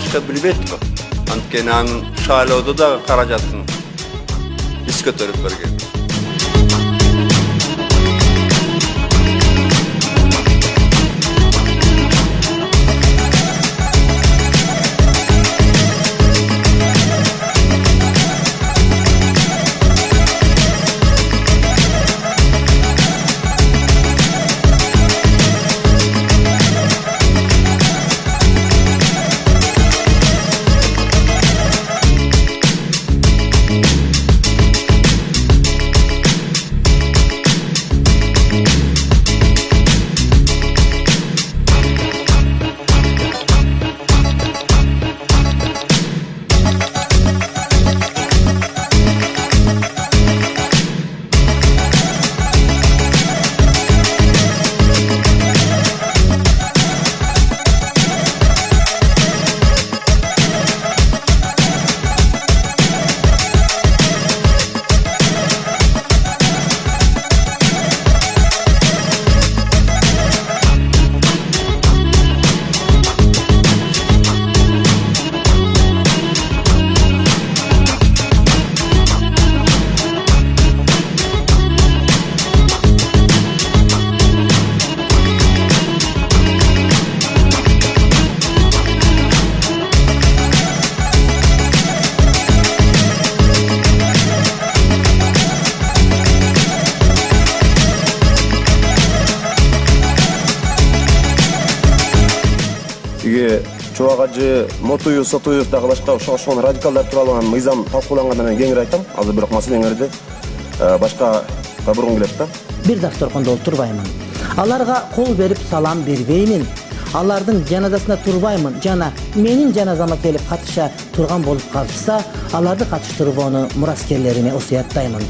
başka bilbeyt ko. Antkeni anın şalodu da karajatın iskatörüp bergen. Çoğagacı, motuyu, sotuyu da başka ошол радикалдар тууралуу мыйзам талкуулангандан кийин айтам. Азыр бирок маселеңерди башка табыргым келет да. Bir dastorkonda oturbayman. Alarga kol verip salam berbeymin. Alardın janazasına turbayman. Jana menin janazama kelip katışa turgan bolup kalsa, alardı katıştırıp onu muraskerlerine osiyatdayman.